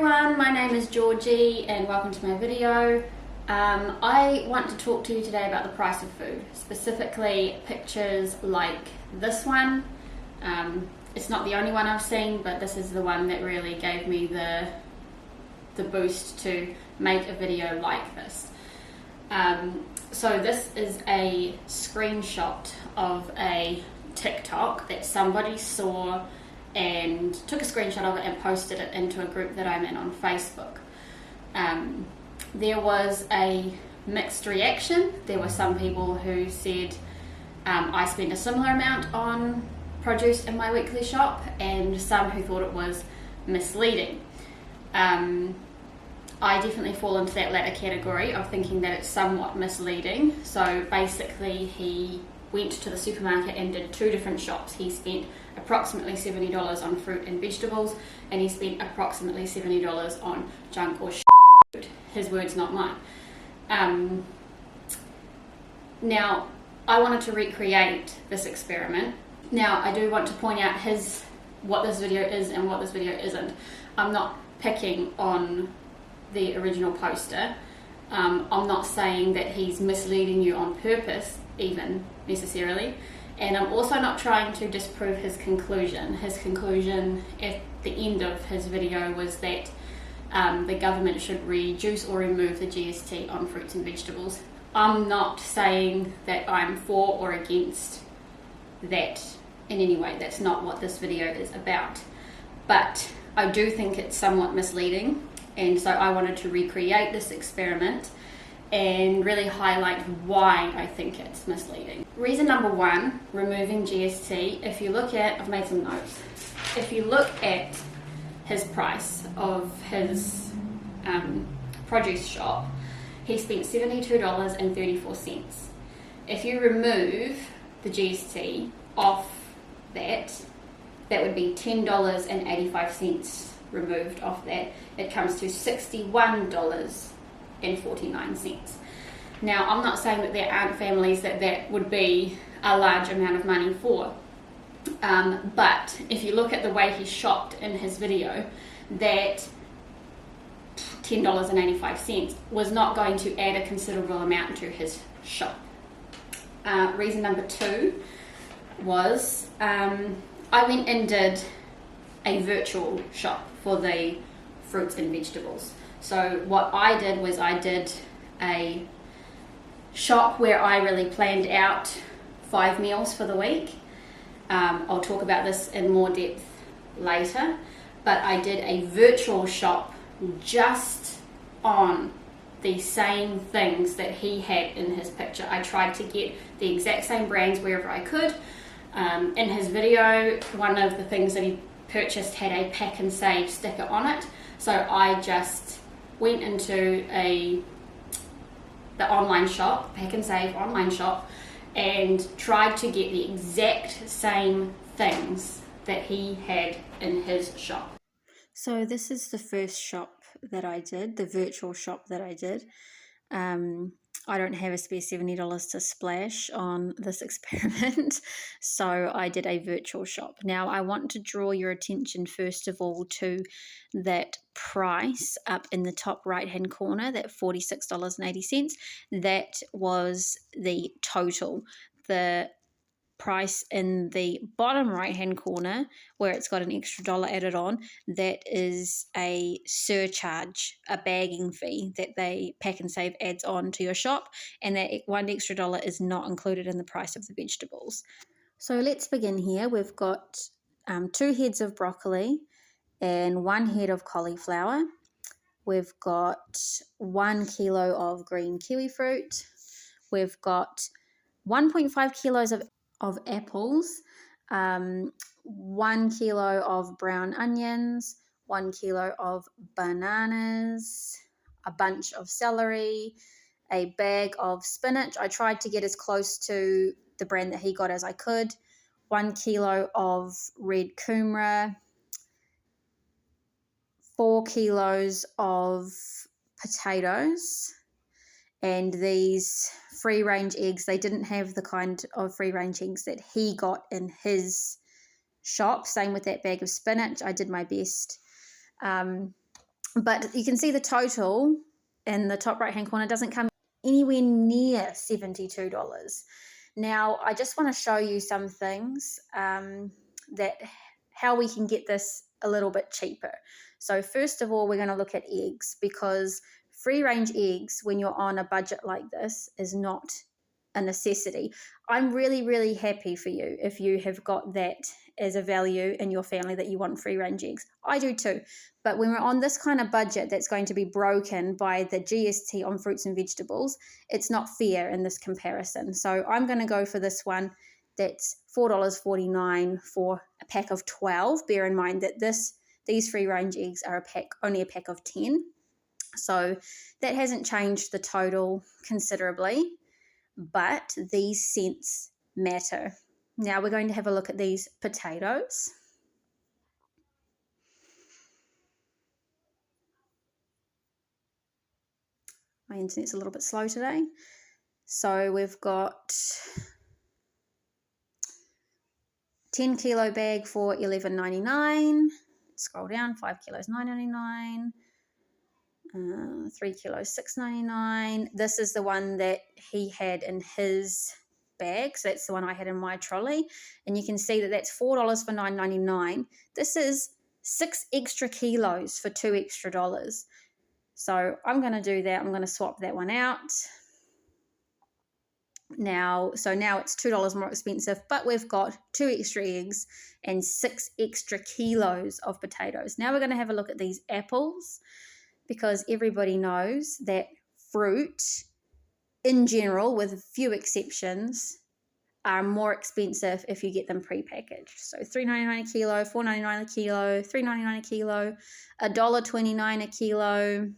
everyone, my name is Georgie and welcome to my video. I want to talk to you today about the price of food, specifically pictures like this one. It's not the only one I've seen, but this is the one that really gave me the boost to make a video like this. So this is a screenshot of a TikTok that somebody saw and took a screenshot of it and posted it into a group that I'm in on Facebook. There was a mixed reaction. There were some people who said I spend a similar amount on produce in my weekly shop, and some who thought it was misleading. I definitely fall into that latter category of thinking that it's somewhat misleading. So basically he went to the supermarket and did two different shops. He spent approximately $70 on fruit and vegetables, and he spent approximately $70 on junk or food. His words, not mine. Now, I wanted to recreate this experiment. Now, I do want to point out what this video is and what this video isn't. I'm not picking on the original poster. I'm not saying that he's misleading you on purpose, even necessarily. And I'm also not trying to disprove his conclusion. His conclusion at the end of his video was that the government should reduce or remove the GST on fruits and vegetables. I'm not saying that I'm for or against that in any way. That's not what this video is about. But I do think it's somewhat misleading, and so I wanted to recreate this experiment and really highlight why I think it's misleading. Reason number one, removing GST. If you look at, I've made some notes. If you look at his price of his produce shop, he spent $72.34. If you remove the GST off that would be $10.85 removed off that. It comes to $61.49. Now, I'm not saying that there aren't families that would be a large amount of money for, but if you look at the way he shopped in his video, that $10.85 was not going to add a considerable amount to his shop. Reason number two was I went and did a virtual shop for the fruits and vegetables. So what I did was I did a shop where I really planned out 5 meals for the week. I'll talk about this in more depth later, but I did a virtual shop just on the same things that he had in his picture. I tried to get the exact same brands wherever I could. In his video, one of the things that he purchased had a pack and save sticker on it, so I just went into the online shop, pack and save online shop, and tried to get the exact same things that he had in his shop. So this is the first shop that I did, the virtual shop that I did. I don't have a spare $70 to splash on this experiment, so I did a virtual shop. Now, I want to draw your attention first of all to that price up in the top right hand corner, that $46.80. That was the total. The price in the bottom right hand corner, where it's got an extra dollar added on, that is a surcharge, a bagging fee that they pack and save adds on to your shop, and that $1 extra is not included in the price of the vegetables. So let's begin here. We've got 2 heads of broccoli and 1 head of cauliflower. We've got 1 kilo of green kiwi fruit. We've got 1.5 kilos of apples, 1 kilo of brown onions, 1 kilo of bananas, a bunch of celery, a bag of spinach. I tried to get as close to the brand that he got as I could. 1 kilo of red kumara, 4 kilos of potatoes, and these free-range eggs. They didn't have the kind of free-range eggs that he got in his shop. Same with that bag of spinach. I did my best. But you can see the total in the top right hand corner doesn't come anywhere near $72. Now, I just want to show you some things that how we can get this a little bit cheaper. So first of all, we're going to look at eggs, because free range eggs, when you're on a budget like this, is not a necessity. I'm really, really happy for you if you have got that as a value in your family, that you want free range eggs. I do too. But when we're on this kind of budget that's going to be broken by the GST on fruits and vegetables, it's not fair in this comparison. So I'm going to go for this one that's $4.49 for a pack of 12. Bear in mind that these free range eggs are only a pack of 10. So that hasn't changed the total considerably, but these cents matter. Now we're going to have a look at these potatoes. My internet's a little bit slow today. So we've got 10 kilo bag for $11.99. Scroll down, 5 kilos $9.99. 3 kilos $6.99. This is the one that he had in his bag, so that's the one I had in my trolley, and you can see that that's $4 for $9.99. This is 6 extra kilos for $2 extra. So I'm going to do that. I'm going to swap that one out. Now it's $2 more expensive, but we've got 2 extra eggs and 6 extra kilos of potatoes. Now we're going to have a look at these apples, because everybody knows that fruit in general, with a few exceptions, are more expensive if you get them pre-packaged. So $3.99 a kilo, $4.99 a kilo, $3.99 a kilo, $1.29 a kilo,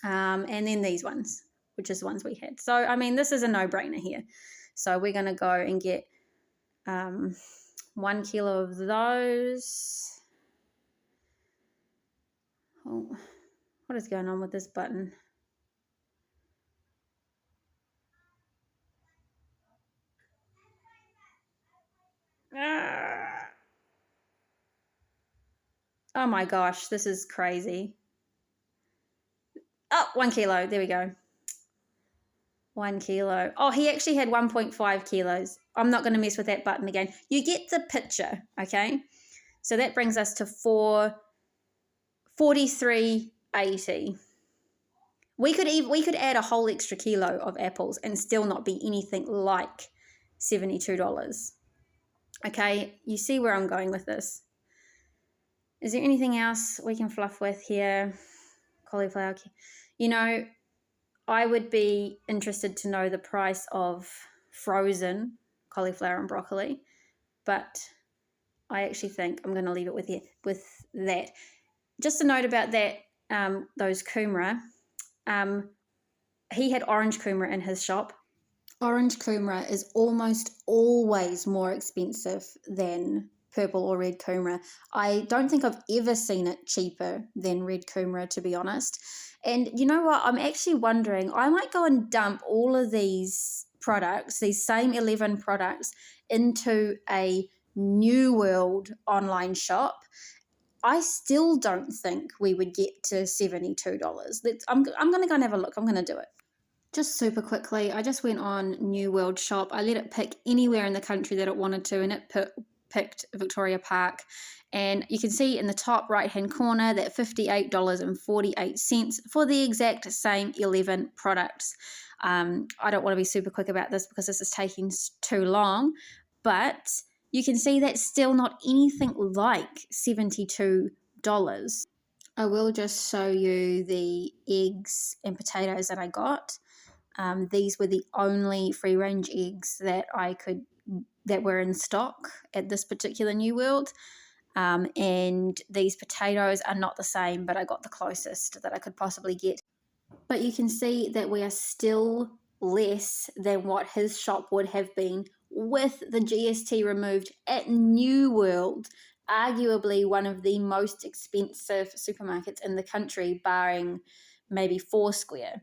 and then these ones, which is the ones we had. So, I mean, this is a no-brainer here. So we're going to go and get 1 kilo of those. Oh, what is going on with this button? Oh my gosh, this is crazy. Oh, 1 kilo. There we go. 1 kilo. Oh, he actually had 1.5 kilos. I'm not going to mess with that button again. You get the picture, okay? So that brings us to $43.80. We could add a whole extra kilo of apples and still not be anything like $72. Okay, you see where I'm going with this. Is there anything else we can fluff with here? Cauliflower. You know, I would be interested to know the price of frozen cauliflower and broccoli, but I actually think I'm going to leave it with that. Just a note about that, those kumara. He had orange kumara in his shop. Orange kumara is almost always more expensive than purple or red kumara. I don't think I've ever seen it cheaper than red kumara, to be honest. And you know what? I'm actually wondering, I might go and dump all of these products, these same 11 products, into a New World online shop. I still don't think we would get to $72. I'm going to go and have a look. I'm going to do it. Just super quickly, I just went on New World Shop. I let it pick anywhere in the country that it wanted to, and it picked Victoria Park. And you can see in the top right-hand corner that $58.48 for the exact same 11 products. I don't want to be super quick about this because this is taking too long, but you can see that's still not anything like $72. I will just show you the eggs and potatoes that I got. These were the only free-range eggs that were in stock at this particular New World. And these potatoes are not the same, but I got the closest that I could possibly get. But you can see that we are still less than what his shop would have been with the GST removed at New World, arguably one of the most expensive supermarkets in the country, barring maybe Foursquare.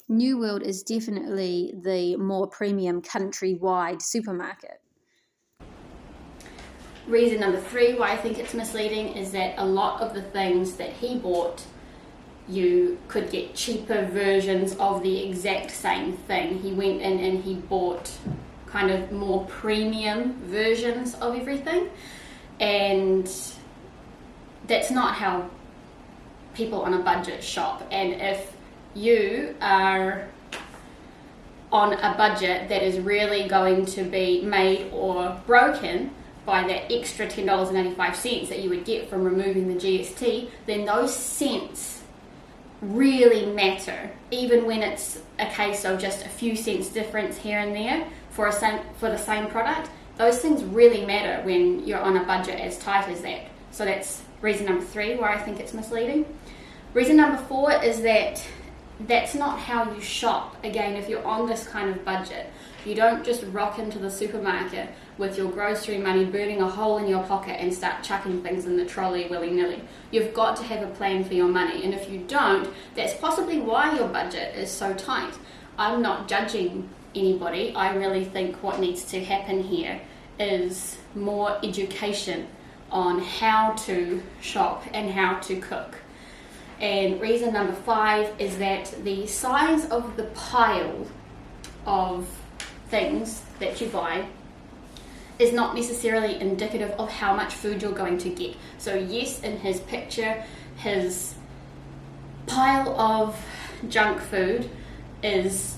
New World is definitely the more premium countrywide supermarket. Reason number 3 why I think it's misleading is that a lot of the things that he bought, you could get cheaper versions of the exact same thing. He went in and he bought kind of more premium versions of everything, and that's not how people on a budget shop. And if you are on a budget that is really going to be made or broken by that extra $10.85 that you would get from removing the GST, then those cents really matter, even when it's a case of just a few cents difference here and there for the same product. Those things really matter when you're on a budget as tight as that. So that's reason number 3 why I think it's misleading. Reason number 4 is that that's not how you shop. Again, if you're on this kind of budget, you don't just rock into the supermarket with your grocery money burning a hole in your pocket and start chucking things in the trolley willy-nilly. You've got to have a plan for your money, and if you don't, that's possibly why your budget is so tight. I'm not judging anybody. I really think what needs to happen here is more education on how to shop and how to cook. And reason number 5 is that the size of the pile of things that you buy is not necessarily indicative of how much food you're going to get. So yes, in his picture, his pile of junk food is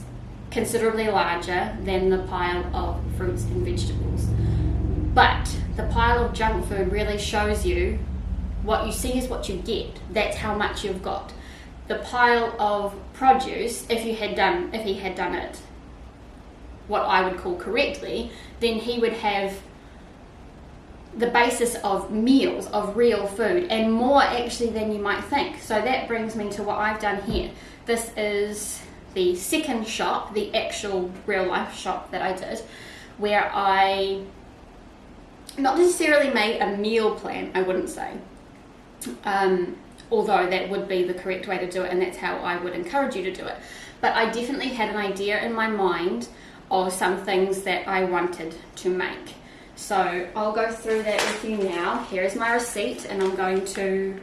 considerably larger than the pile of fruits and vegetables. But the pile of junk food really shows you what you see is what you get. That's how much you've got. The pile of produce, if he had done it what I would call correctly, then he would have the basis of meals, of real food, and more actually than you might think. So that brings me to what I've done here. This is the second shop, the actual real life shop that I did, where I not necessarily made a meal plan, I wouldn't say, although that would be the correct way to do it, and that's how I would encourage you to do it. But I definitely had an idea in my mind of some things that I wanted to make. So I'll go through that with you now. Here is my receipt, and I'm going to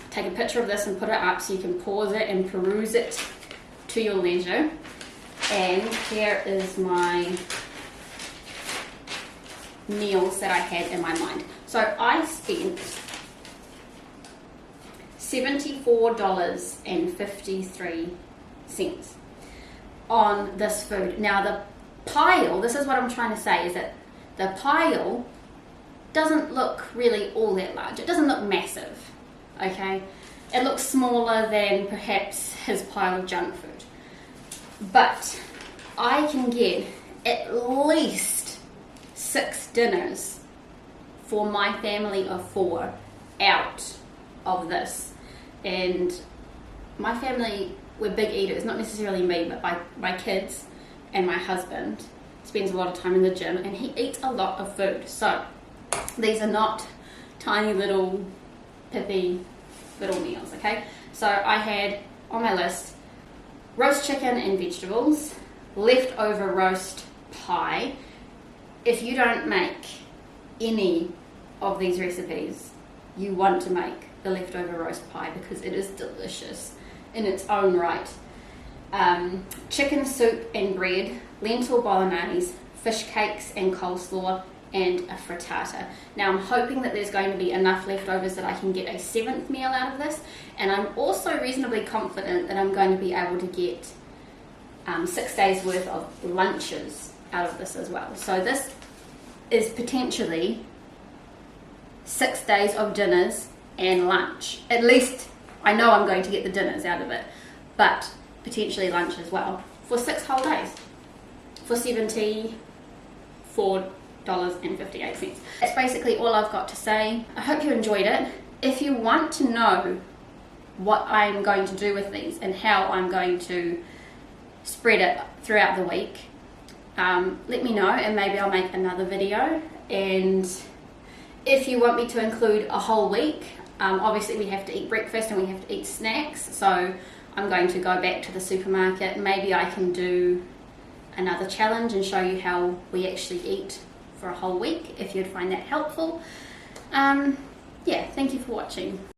take a picture of this and put it up so you can pause it and peruse it to your leisure. And here is my meals that I had in my mind. So I spent $74.53 on this food. Now the pile, this is what I'm trying to say, is that the pile doesn't look really all that large. It doesn't look massive, okay? It looks smaller than perhaps his pile of junk food. But I can get at least 6 dinners for my family of 4 out of this. And my family, we're big eaters, not necessarily me, but my kids and my husband spends a lot of time in the gym, and he eats a lot of food. So these are not tiny little pithy little meals, okay? So I had on my list roast chicken and vegetables, leftover roast pie. If you don't make any of these recipes, you want to make the leftover roast pie because it is delicious in its own right. Chicken soup and bread, lentil bolognese, fish cakes and coleslaw, and a frittata. Now I'm hoping that there's going to be enough leftovers that I can get a 7th meal out of this, and I'm also reasonably confident that I'm going to be able to get 6 days worth of lunches out of this as well. So this is potentially 6 days of dinners and lunch. At least I know I'm going to get the dinners out of it, but potentially lunch as well for 6 whole days for $74.58. That's basically all I've got to say. I hope you enjoyed it. If you want to know what I'm going to do with these and how I'm going to spread it throughout the week, let me know and maybe I'll make another video. And if you want me to include a whole week, obviously we have to eat breakfast and we have to eat snacks, so I'm going to go back to the supermarket. Maybe I can do another challenge and show you how we actually eat for a whole week if you'd find that helpful. Yeah, thank you for watching.